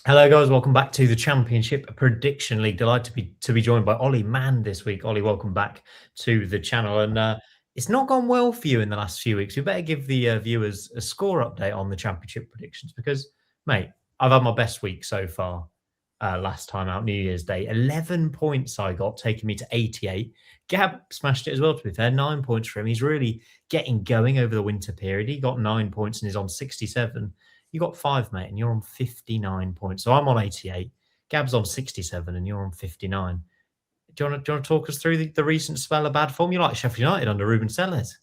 Hello, guys. Welcome back to the Championship Prediction League. Delighted to be joined by Oli Mann this week. Oli, welcome back to the channel. And it's not gone well for you in the last few weeks. We better give the viewers a score update on the Championship predictions because, mate, I've had my best week so far. Last time out, New Year's Day, 11 points I got, taking me to 88. Gab smashed it as well, to be fair. 9 points for him. He's really getting going over the winter period. He got 9 points and is on 67. You got 5, mate, and you're on 59 points. So I'm on 88. Gab's on 67, and you're on 59. Do you want to talk us through the recent spell of bad form? You like Sheffield United under Ruben Sellers.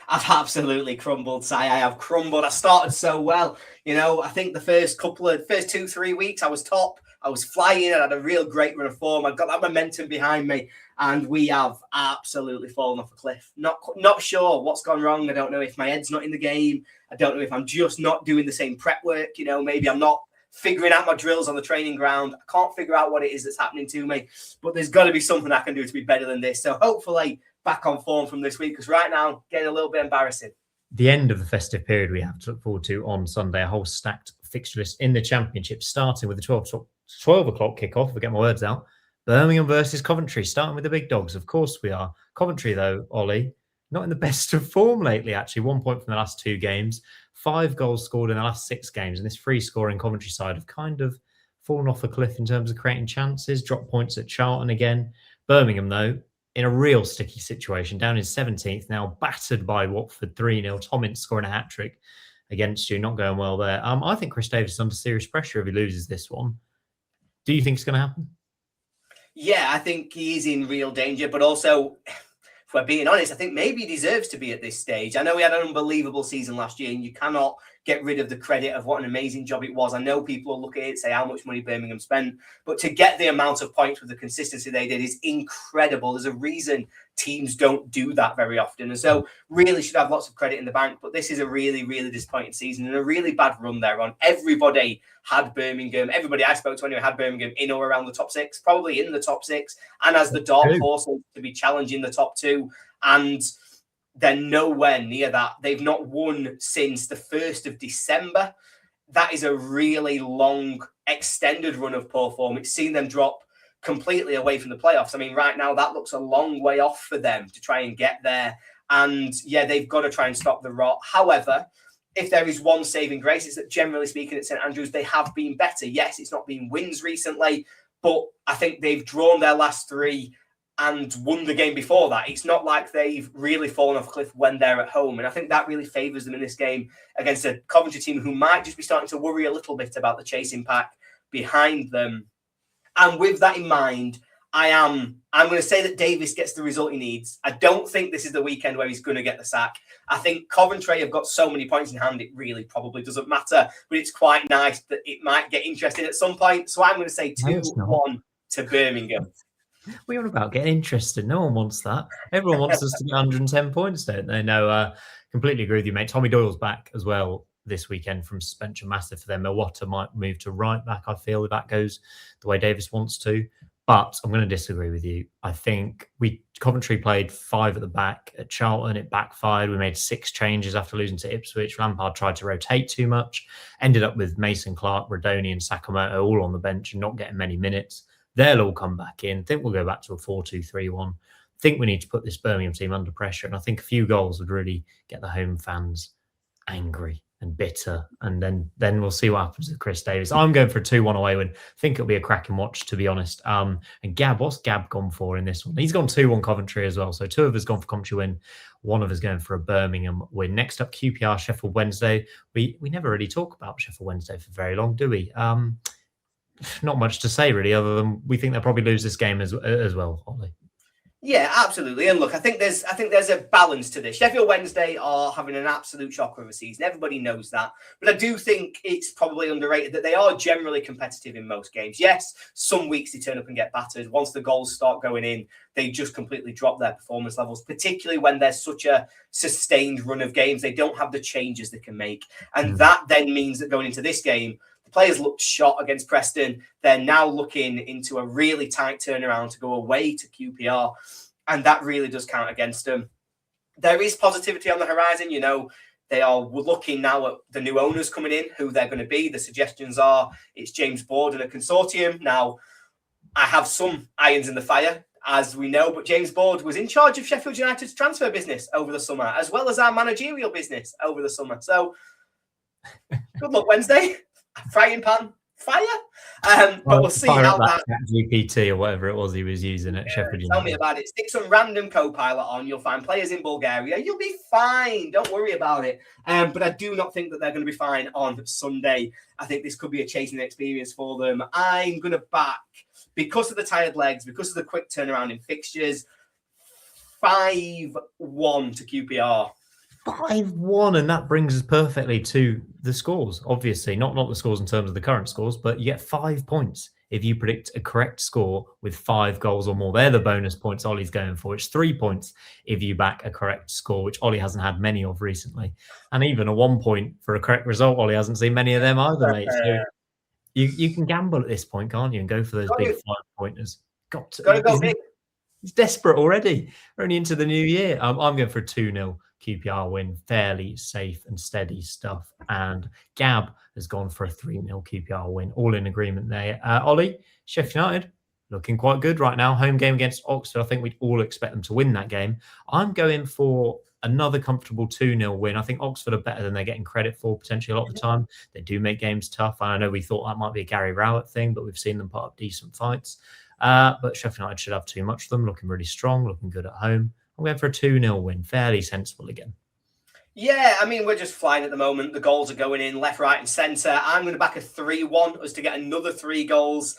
I've absolutely crumbled, Si. I have crumbled. I started so well. I think the first 2-3 weeks, I was top. I was flying. I had a real great run of form. I got that momentum behind me, and we have absolutely fallen off a cliff. Not sure what's gone wrong. I don't know if my head's not in the game. I don't know if I'm just not doing the same prep work. Maybe I'm not figuring out my drills on the training ground. I can't figure out what it is that's happening to me, but there's got to be something I can do to be better than this. So hopefully back on form from this week, because right now, getting a little bit embarrassing. The end of the festive period we have to look forward to on Sunday, a whole stacked fixture list in the Championship, starting with the 12 o'clock kickoff, if I get my words out. Birmingham versus Coventry, starting with the big dogs. Of course we are. Coventry, though, Ollie, not in the best of form lately, actually. 1 point from the last 2 games, 5 goals scored in the last 6 games. And this free scoring Coventry side have kind of fallen off a cliff in terms of creating chances, dropped points at Charlton again. Birmingham, though, in a real sticky situation, down in 17th, now battered by Watford 3-0. Tom Ince scoring a hat-trick against you, not going well there. I think Chris Davis is under serious pressure if he loses this one. Do you think it's going to happen? Yeah, I think he is in real danger, but also, if we're being honest, I think maybe he deserves to be at this stage. I know he had an unbelievable season last year, and you cannot get rid of the credit of what an amazing job it was. I know people will look at it and say how much money Birmingham spent, but to get the amount of points with the consistency they did is incredible. There's a reason teams don't do that very often. And so really should have lots of credit in the bank, but this is a really, really disappointing season and a really bad run they're on. Everybody had Birmingham, everybody I spoke to anyway had Birmingham in or around the top 6, probably in the top 6, and as the dark horse to be challenging the top 2. And they're nowhere near that. They've not won since the 1st of December. That is a really long, extended run of poor form. It's seen them drop completely away from the playoffs. I mean, right now, that looks a long way off for them to try and get there. And yeah, they've got to try and stop the rot. However, if there is one saving grace, it's that generally speaking at St Andrews, they have been better. Yes, it's not been wins recently, but I think they've drawn their last 3 and won the game before that. It's not like they've really fallen off a cliff when they're at home. And I think that really favours them in this game against a Coventry team who might just be starting to worry a little bit about the chasing pack behind them. And with that in mind, I'm going to say that Davis gets the result he needs. I don't think this is the weekend where he's going to get the sack. I think Coventry have got so many points in hand, it really probably doesn't matter. But it's quite nice that it might get interesting at some point. So I'm going to say 2-1 to Birmingham. We're on about getting interested. No one wants that. Everyone wants us to get 110 points, don't they? No, completely agree with you, mate. Tommy Doyle's back as well this weekend from suspension. Massive for them. Milwaukee might move to right back, I feel, if that goes the way Davis wants to. But I'm going to disagree with you. I think Coventry played 5 at the back. At Charlton, it backfired. We made 6 changes after losing to Ipswich. Lampard tried to rotate too much. Ended up with Mason Clark, Rodoni and Sakamoto all on the bench and not getting many minutes. They'll all come back in. I think we'll go back to a 4-2-3-1. I think we need to put this Birmingham team under pressure. And I think a few goals would really get the home fans angry and bitter. And then we'll see what happens with Chris Davis. I'm going for a 2-1 away win. I think it'll be a cracking watch, to be honest. And Gab, what's Gab gone for in this one? He's gone 2-1 Coventry as well. So 2 of us gone for Coventry win. 1 of us going for a Birmingham win. Next up, QPR Sheffield Wednesday. We never really talk about Sheffield Wednesday for very long, do we? Not much to say, really, other than we think they'll probably lose this game as well, Ollie. Yeah, absolutely. And look, I think there's a balance to this. Sheffield Wednesday are having an absolute shocker of a season. Everybody knows that. But I do think it's probably underrated that they are generally competitive in most games. Yes, some weeks they turn up and get battered. Once the goals start going in, they just completely drop their performance levels, particularly when there's such a sustained run of games. They don't have the changes they can make. And that then means that going into this game, the players looked shot against Preston. They're now looking into a really tight turnaround to go away to QPR. And that really does count against them. There is positivity on the horizon. They are looking now at the new owners coming in, who they're going to be. The suggestions are it's James Board and a consortium. Now, I have some irons in the fire, as we know, but James Board was in charge of Sheffield United's transfer business over the summer, as well as our managerial business over the summer. So, good luck Wednesday. Frying pan fire. But we'll see how that GPT or whatever it was he was using at Sheffield United. Tell me about it. Stick some random co-pilot on. You'll find players in Bulgaria. You'll be fine. Don't worry about it. But I do not think that they're going to be fine on Sunday. I think this could be a chasing experience for them. I'm going to back, because of the tired legs, because of the quick turnaround in fixtures, 5-1 to QPR. 5-1, and that brings us perfectly to the scores. Obviously, not the scores in terms of the current scores, but you get 5 points if you predict a correct score with 5 goals or more. They're the bonus points Ollie's going for. It's 3 points if you back a correct score, which Ollie hasn't had many of recently. And even a 1 point for a correct result, Ollie hasn't seen many of them either, mate. So you can gamble at this point, can't you? And go for those big 5-pointers. Got to go big. He's desperate already. We're only into the new year. I'm going for a 2-0 QPR win. Fairly safe and steady stuff. And Gab has gone for a 3-0 QPR win. All in agreement there. Ollie, Sheff United, looking quite good right now. Home game against Oxford. I think we'd all expect them to win that game. I'm going for another comfortable 2-0 win. I think Oxford are better than they're getting credit for potentially a lot of the time. They do make games tough. And I know we thought that might be a Gary Rowett thing, but we've seen them put up decent fights. But Sheff United should have too much of them. Looking really strong, looking good at home. I'm going for a 2-0 win. Fairly sensible again. Yeah, I mean, we're just flying at the moment. The goals are going in left, right and centre. I'm going to back a 3-1 us to get another 3 goals.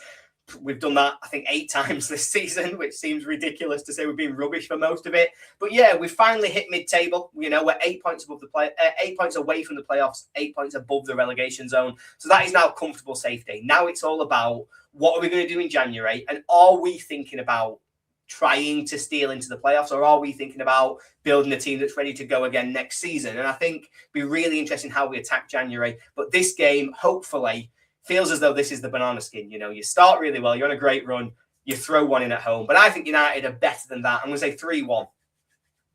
We've done that, I think, 8 times this season, which seems ridiculous to say we've been rubbish for most of it. But yeah, we finally hit mid-table. You know, we're 8 points above the 8 points away from the playoffs, 8 points above the relegation zone. So that is now comfortable safety. Now it's all about what are we going to do in January, and are we thinking about trying to steal into the playoffs, or are we thinking about building a team that's ready to go again next season? And I think it'd be really interesting how we attack January. But this game, hopefully, feels as though this is the banana skin. You know, you start really well, you're on a great run, you throw one in at home. But I think United are better than that. I'm going to say 3-1.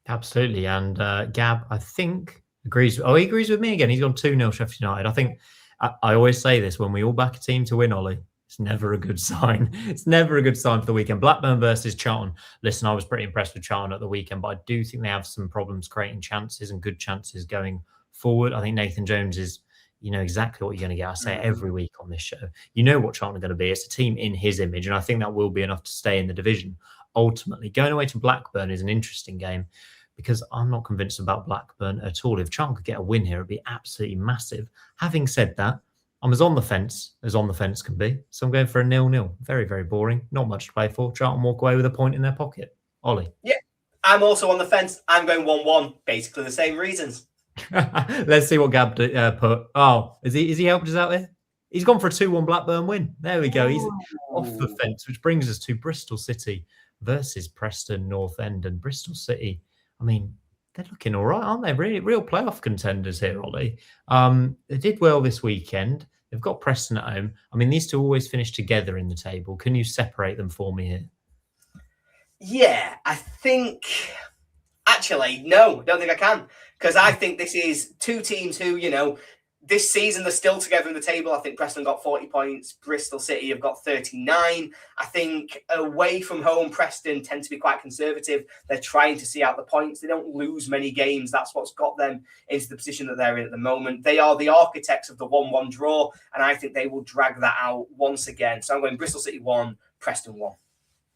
Absolutely. And Gab, I think, agrees. Oh, he agrees with me again. He's gone 2-0 Sheffield United. I think I always say this, when we all back a team to win, Ollie, it's never a good sign. It's never a good sign for the weekend. Blackburn versus Charlton. Listen, I was pretty impressed with Charlton at the weekend, but I do think they have some problems creating chances and good chances going forward. I think Nathan Jones is, you know, exactly what you're going to get. I say it every week on this show. You know what Charlton are going to be. It's a team in his image, and I think that will be enough to stay in the division. Ultimately, going away to Blackburn is an interesting game because I'm not convinced about Blackburn at all. If Charlton could get a win here, it'd be absolutely massive. Having said that, I'm as on the fence can be. So I'm going for a 0-0. Very, very boring. Not much to play for. Charlton walk away with a point in their pocket. Ollie. Yeah, I'm also on the fence. I'm going 1-1. Basically the same reasons. Let's see what Gab put. Oh, is he helped us out here? He's gone for a 2-1 Blackburn win. There we go. He's off the fence, which brings us to Bristol City versus Preston North End. And Bristol City, I mean, they're looking all right, aren't they? Really, real playoff contenders here, Ollie. They did well this weekend. They've got Preston at home. I mean, these two always finish together in the table. Can you separate them for me here? Yeah, I think... Actually, no, don't think I can. Because I think this is two teams who, you know, this season they're still together in the table. I think Preston got 40 points. Bristol City have got 39. I think away from home, Preston tend to be quite conservative. They're trying to see out the points. They don't lose many games. That's what's got them into the position that they're in at the moment. They are the architects of the 1-1 draw, and I think they will drag that out once again. So I'm going Bristol City 1, Preston 1.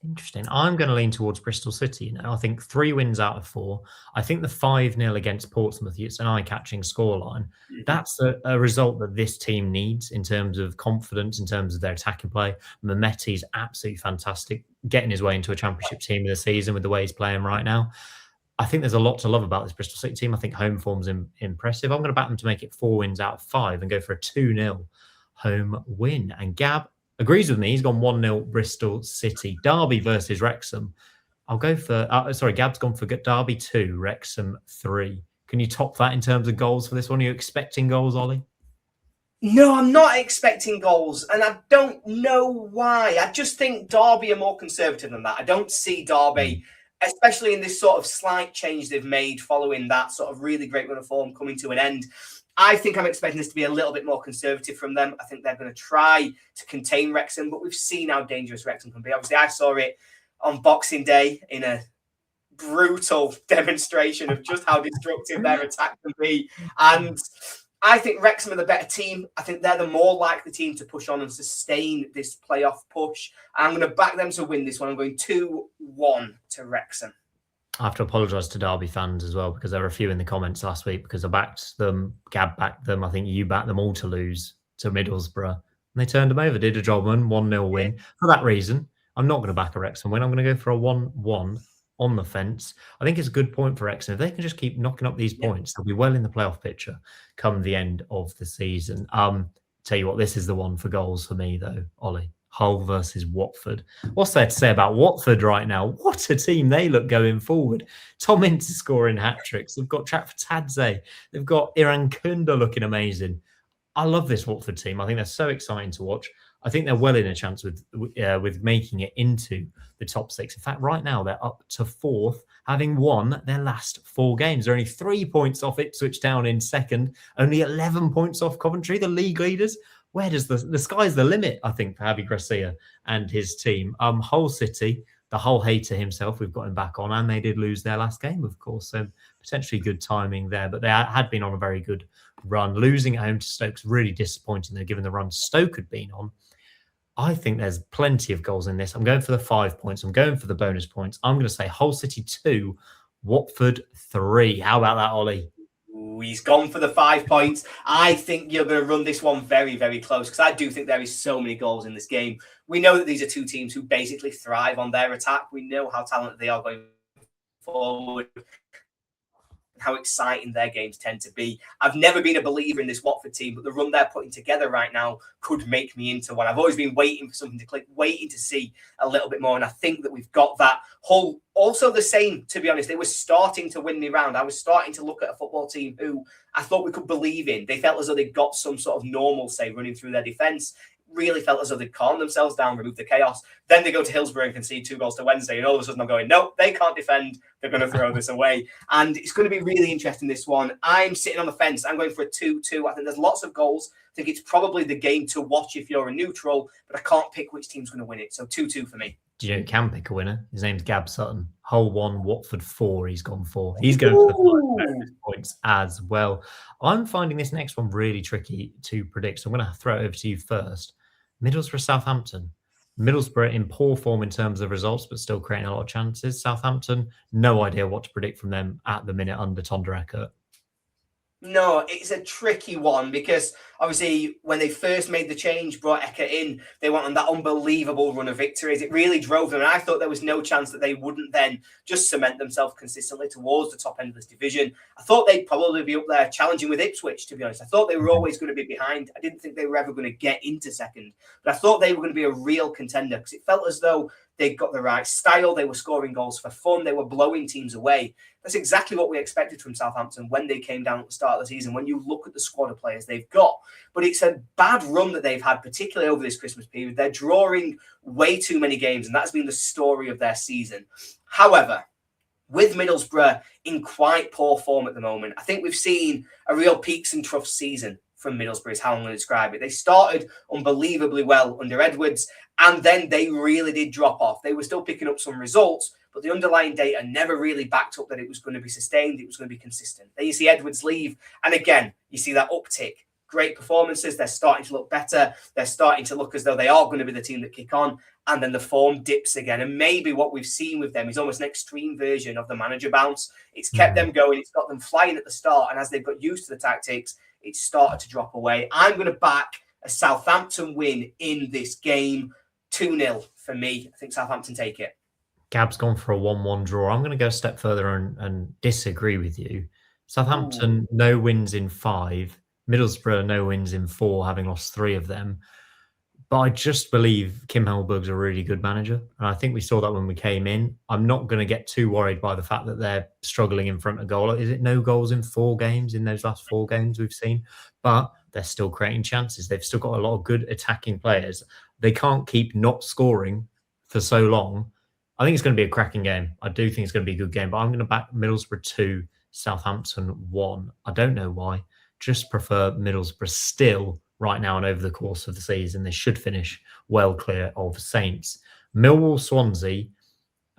Interesting. I'm going to lean towards Bristol City. You know, I think 3 wins out of 4. I think the 5-0 against Portsmouth, it's an eye-catching scoreline. That's a result that this team needs in terms of confidence, in terms of their attacking play. Mehmeti's absolutely fantastic, getting his way into a championship team of the season with the way he's playing right now. I think there's a lot to love about this Bristol City team. I think home form's impressive. I'm going to back them to make it 4 wins out of 5 and go for a 2-0 home win. And Gab agrees with me. He's gone 1-0 Bristol City. Derby versus Wrexham. I'll go for... Gab's gone for Derby 2, Wrexham 3. Can you top that in terms of goals for this one? Are you expecting goals, Ollie? No, I'm not expecting goals, and I don't know why. I just think Derby are more conservative than that. I don't see Derby especially in this sort of slight change they've made following that sort of really great run of form coming to an end. I think I'm expecting this to be a little bit more conservative from them. I think they're going to try to contain Wrexham, but we've seen how dangerous Wrexham can be. Obviously, I saw it on Boxing Day in a brutal demonstration of just how destructive their attack can be. And I think Wrexham are the better team. I think they're the more likely team to push on and sustain this playoff push. I'm going to back them to win this one. I'm going 2-1 to Wrexham. I have to apologise to Derby fans as well, because there were a few in the comments last week because I backed them, Gab backed them. I think you backed them all to lose to Middlesbrough. And they turned them over, did a job and 1-0 win. For that reason, I'm not going to back a Wrexham win. I'm going to go for a 1-1 on the fence. I think it's a good point for Wrexham. If they can just keep knocking up these points, they'll be well in the playoff picture come the end of the season. Tell you what, this is the one for goals for me, though, Ollie. Hull versus Watford. What's there to say about Watford right now? What a team they look going forward. Tom Ince is scoring hat-tricks. They've got Trafford Tadze. They've got Iran Kunda looking amazing. I love this Watford team. I think they're so exciting to watch. I think they're well in a chance with making it into the top 6. In fact, right now they're up to 4th, having won their last 4 games. They're only 3 points off Ipswich down in 2nd, only 11 points off Coventry, the league leaders. Where does the sky's the limit, I think, for Javi Gracia and his team. Hull City, the Hull hater himself, we've got him back on, and they did lose their last game, of course. So potentially good timing there, but they had been on a very good run. Losing at home to Stoke's really disappointing, though, given the run Stoke had been on. I think there's plenty of goals in this. I'm going for the 5 points. I'm going for the bonus points. I'm going to say Hull City 2, Watford 3. How about that, Ollie? Ooh, he's gone for the 5 points. I think you're going to run this one very, very close, because I do think there is so many goals in this game. We know that these are two teams who basically thrive on their attack. We know how talented they are going forward, how exciting their games tend to be. I've never been a believer in this Watford team, but the run they're putting together right now could make me into one. I've always been waiting for something to click, waiting to see a little bit more, and I think that we've got that. Hull, also the same, to be honest. They were starting to win me round. I was starting to look at a football team who I thought we could believe in. They felt as though they got some sort of normalcy running through their defence. Really felt as though they'd calmed themselves down, removed the chaos. Then they go to Hillsborough and concede 2 goals to Wednesday, and all of a sudden I'm going, nope, they can't defend. They're going to throw this away. And it's going to be really interesting, this one. I'm sitting on the fence. I'm going for a 2-2. I think there's lots of goals. I think it's probably the game to watch if you're a neutral, but I can't pick which team's going to win it. So 2-2 for me. Do you know who can pick a winner? His name's Gab Sutton. Hull 1, Watford 4. He's gone for. He's going for the 5 points as well. I'm finding this next one really tricky to predict, so I'm going to throw it over to you first. Middlesbrough, Southampton. Middlesbrough in poor form in terms of results, but still creating a lot of chances. Southampton, no idea what to predict from them at the minute under Tonder Eckert. No, it's a tricky one, because obviously when they first made the change, brought Eckert in, they went on that unbelievable run of victories. It really drove them, and I thought there was no chance that they wouldn't then just cement themselves consistently towards the top end of this division. I thought they'd probably be up there challenging with Ipswich, to be honest. I thought they were always going to be behind. I didn't think they were ever going to get into second, but I thought they were going to be a real contender, because it felt as though they got the right style. They were scoring goals for fun. They were blowing teams away. That's exactly what we expected from Southampton when they came down at the start of the season, when you look at the squad of players they've got. But it's a bad run that they've had, particularly over this Christmas period. They're drawing way too many games, and that's been the story of their season. However, with Middlesbrough in quite poor form at the moment, I think we've seen a real peaks and troughs season from Middlesbrough, is how I'm going to describe it. They started unbelievably well under Edwards, and then they really did drop off. They were still picking up some results, but the underlying data never really backed up that it was going to be sustained, it was going to be consistent. Then you see Edwards leave, and again, you see that uptick. Great performances, they're starting to look better, they're starting to look as though they are going to be the team that kick on, and then the form dips again. And maybe what we've seen with them is almost an extreme version of the manager bounce. It's kept them going, it's got them flying at the start, and as they've got used to the tactics, it's started to drop away. I'm going to back a Southampton win in this game. 2-0 for me. I think Southampton take it. Gab's gone for a 1-1 draw. I'm going to go a step further and disagree with you. Southampton, no wins in 5. Middlesbrough, no wins in 4, having lost 3 of them. But I just believe Kim Hellberg's a really good manager. And I think we saw that when we came in. I'm not going to get too worried by the fact that they're struggling in front of goal. Is it no goals in 4 games in those last 4 games we've seen? But they're still creating chances. They've still got a lot of good attacking players. They can't keep not scoring for so long. I think it's going to be a cracking game. I do think it's going to be a good game, but I'm going to back Middlesbrough 2, Southampton 1. I don't know why. Just prefer Middlesbrough still right now and over the course of the season. They should finish well clear of Saints. Millwall, Swansea.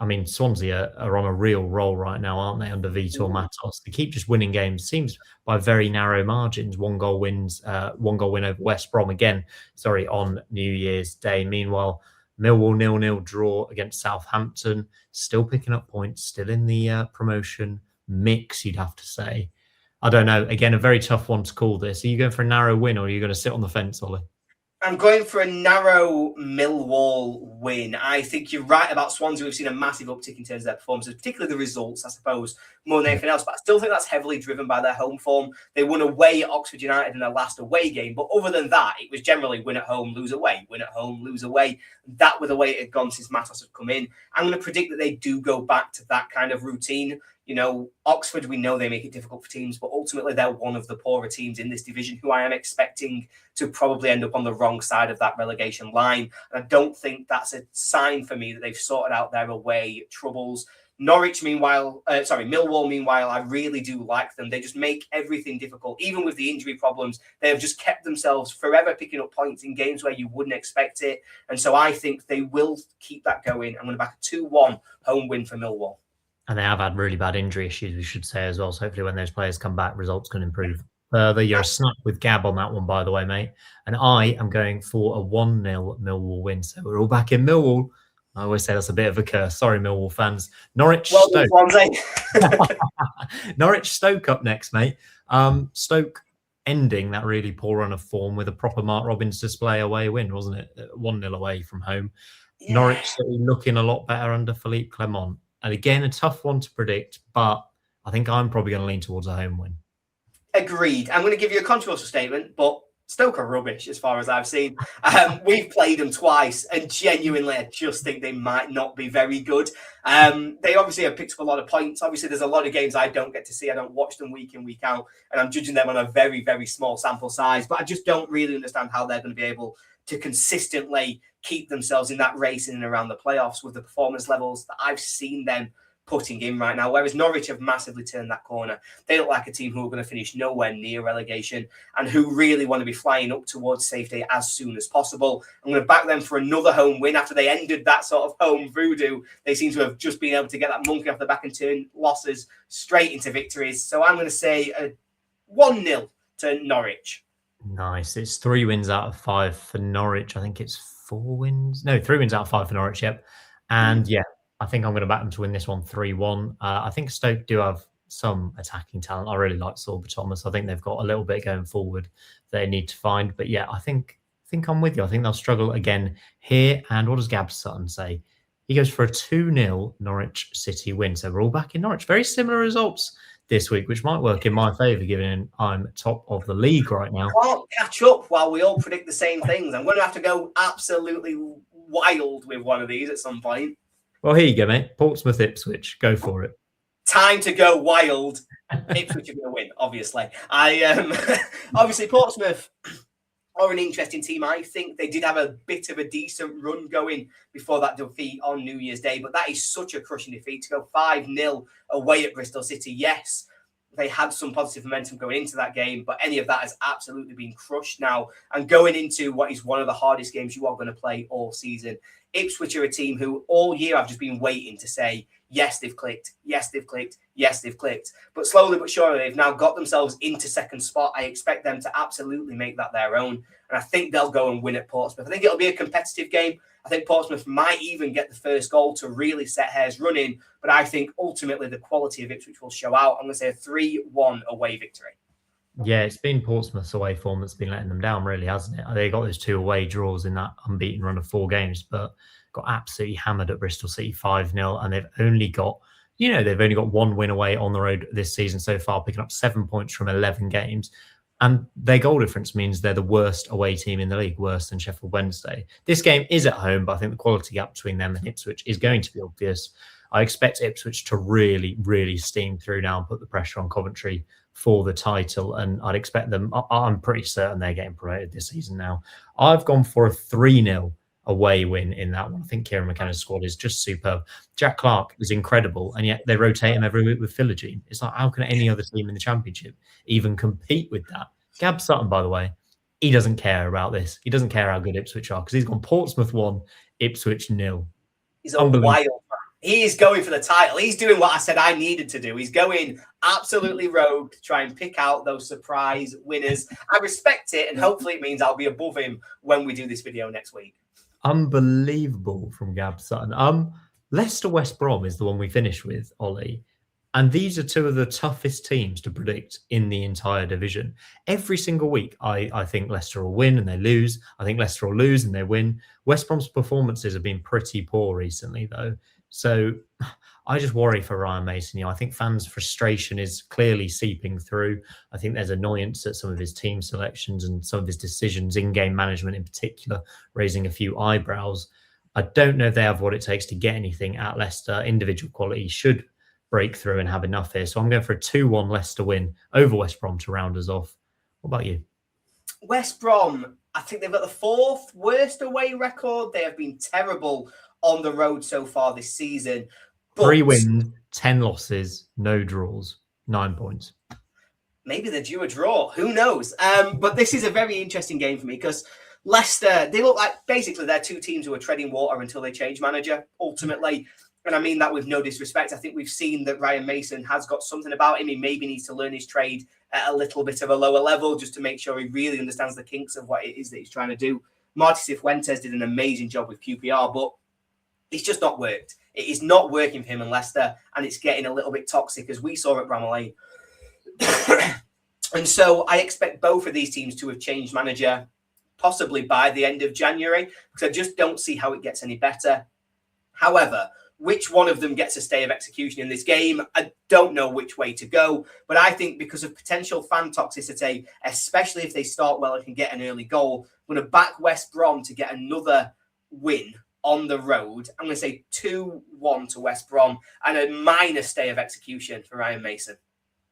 I mean, Swansea are on a real roll right now, aren't they, under Vitor Matos? They keep just winning games, seems by very narrow margins. One goal win over West Brom on New Year's Day. Meanwhile, Millwall 0-0 draw against Southampton, still picking up points, still in the promotion mix, you'd have to say. I don't know. Again, a very tough one to call this. Are you going for a narrow win or are you going to sit on the fence, Oli? I'm going for a narrow Millwall win. I think you're right about Swansea. We've seen a massive uptick in terms of their performances, particularly the results, I suppose, more than anything else. But I still think that's heavily driven by their home form. They won away at Oxford United in their last away game. But other than that, it was generally win at home, lose away, win at home, lose away. That was the way it had gone since Matos had come in. I'm going to predict that they do go back to that kind of routine. You know, Oxford, we know they make it difficult for teams, but ultimately they're one of the poorer teams in this division who I am expecting to probably end up on the wrong side of that relegation line. And I don't think that's a sign for me that they've sorted out their away troubles. Millwall, meanwhile, I really do like them. They just make everything difficult. Even with the injury problems, they have just kept themselves forever picking up points in games where you wouldn't expect it. And so I think they will keep that going. I'm going to back a 2-1 home win for Millwall. And they have had really bad injury issues, we should say as well. So hopefully when those players come back, results can improve further. You're a snap with Gab on that one, by the way, mate. And I am going for a 1-0 Millwall win. So we're all back in Millwall. I always say that's a bit of a curse. Sorry, Millwall fans. Norwich, Stoke. Norwich, Stoke up next, mate. Stoke ending that really poor run of form with a proper Mark Robins display away win, wasn't it? 1-0 away from home. Yeah. Norwich looking a lot better under Philippe Clement. And again, a tough one to predict, but I think I'm probably going to lean towards a home win. Agreed. I'm going to give you a controversial statement, but Stoke are rubbish as far as I've seen. We've played them twice, and genuinely, I just think they might not be very good. They obviously have picked up a lot of points. Obviously, there's a lot of games I don't get to see. I don't watch them week in, week out, and I'm judging them on a very, very small sample size. But I just don't really understand how they're going to be able to consistently keep themselves in that race in and around the playoffs with the performance levels that I've seen them putting in right now, whereas Norwich have massively turned that corner. They look like a team who are going to finish nowhere near relegation and who really want to be flying up towards safety as soon as possible. I'm going to back them for another home win after they ended that sort of home voodoo. They seem to have just been able to get that monkey off the back and turn losses straight into victories. So I'm going to say a 1-0 to Norwich. Nice. It's 3 wins out of 5 for Norwich. I think it's 4 wins. No, 3 wins out of 5 for Norwich. Yep. And yeah, I think I'm going to back them to win this one 3-1. I think Stoke do have some attacking talent. I really like Sorba Thomas. I think they've got a little bit going forward they need to find. But yeah, I think I'm with you. I think they'll struggle again here. And what does Gab Sutton say? He goes for a 2-0 Norwich City win. So we're all back in Norwich. Very similar results this week, which might work in my favour, given I'm top of the league right now. Can't catch up while we all predict the same things. I'm going to have to go absolutely wild with one of these at some point. Well, here you go, mate. Portsmouth, Ipswich. Go for it. Time to go wild. Ipswich are going to win, obviously. Obviously, Portsmouth are an interesting team. I think they did have a bit of a decent run going before that defeat on New Year's Day, but that is such a crushing defeat to go 5-0 away at Bristol City. Yes, they had some positive momentum going into that game, but any of that has absolutely been crushed now. And going into what is one of the hardest games you are going to play all season, Ipswich are a team who all year I've just been waiting to say, yes, they've clicked. Yes, they've clicked. Yes, they've clicked. But slowly but surely, they've now got themselves into second spot. I expect them to absolutely make that their own. And I think they'll go and win at Portsmouth. I think it'll be a competitive game. I think Portsmouth might even get the first goal to really set hairs running. But I think ultimately the quality of Ipswich will show out. I'm going to say a 3-1 away victory. Yeah, it's been Portsmouth's away form that's been letting them down, really, hasn't it? They got those 2 away draws in that unbeaten run of 4 games, but got absolutely hammered at Bristol City 5-0, and they've only got 1 win away on the road this season so far, picking up 7 points from 11 games. And their goal difference means they're the worst away team in the league, worse than Sheffield Wednesday. This game is at home, but I think the quality gap between them and Ipswich is going to be obvious. I expect Ipswich to really, really steam through now and put the pressure on Coventry for the title. And I'd expect them, I'm pretty certain they're getting promoted this season now. I've gone for a 3-0 away win in that one. I think Kieran McKenna's squad is just superb. Jack Clark is incredible, and yet they rotate him every week with Philogene. It's like, how can any other team in the Championship even compete with that? Gab Sutton, by the way, he doesn't care about this. He doesn't care how good Ipswich are because he's gone Portsmouth 1, Ipswich 0. He's a wild man. He is going for the title. He's doing what I said I needed to do. He's going absolutely rogue to try and pick out those surprise winners. I respect it, and hopefully it means I'll be above him when we do this video next week. Unbelievable from Gab Sutton. Leicester West Brom is the one we finish with, Ollie. And these are two of the toughest teams to predict in the entire division. Every single week, I think Leicester will win and they lose. I think Leicester will lose and they win. West Brom's performances have been pretty poor recently, though. So I just worry for Ryan Mason. I think fans' frustration is clearly seeping through. I think there's annoyance at some of his team selections and some of his decisions, in-game management in particular, raising a few eyebrows. I don't know if they have what it takes to get anything at Leicester. Individual quality should break through and have enough here. So I'm going for a 2-1 Leicester win over West Brom to round us off. What about you? West Brom, I think they've got the 4th worst away record. They have been terrible on the road so far this season. But 3 wins, 10 losses, no draws, 9 points. Maybe they're due a draw. Who knows? But this is a very interesting game for me because Leicester, they look like basically they're two teams who are treading water until they change manager, ultimately. And I mean that with no disrespect. I think we've seen that Ryan Mason has got something about him. He maybe needs to learn his trade at a little bit of a lower level just to make sure he really understands the kinks of what it is that he's trying to do. Marty Cifuentes did an amazing job with QPR, but it's just not worked. It is not working for him and Leicester, and it's getting a little bit toxic, as we saw at Bramall Lane. And so I expect both of these teams to have changed manager, possibly by the end of January, because I just don't see how it gets any better. However, which one of them gets a stay of execution in this game, I don't know which way to go. But I think because of potential fan toxicity, especially if they start well and can get an early goal, I'm going to back West Brom to get another win on the road. I'm going to say 2-1 to West Brom and a minor stay of execution for Ryan Mason.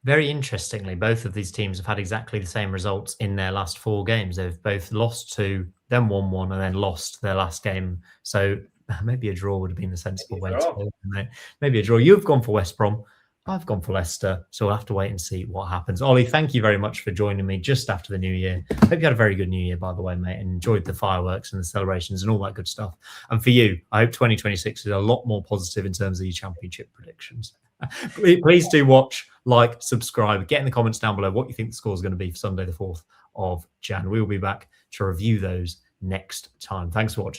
Very interestingly, both of these teams have had exactly the same results in their last 4 games. They've both lost 2, then won 1, and then lost their last game. So maybe a draw would have been the sensible way to go. Maybe a draw. You've gone for West Brom. I've gone for Leicester. So we'll have to wait and see what happens. Ollie, thank you very much for joining me just after the new year. Hope you had a very good new year, by the way, mate, and enjoyed the fireworks and the celebrations and all that good stuff. And for you, I hope 2026 is a lot more positive in terms of your championship predictions. Please do watch, like, subscribe, get in the comments down below what you think the score is going to be for Sunday, the 4th of Jan. We will be back to review those next time. Thanks for watching.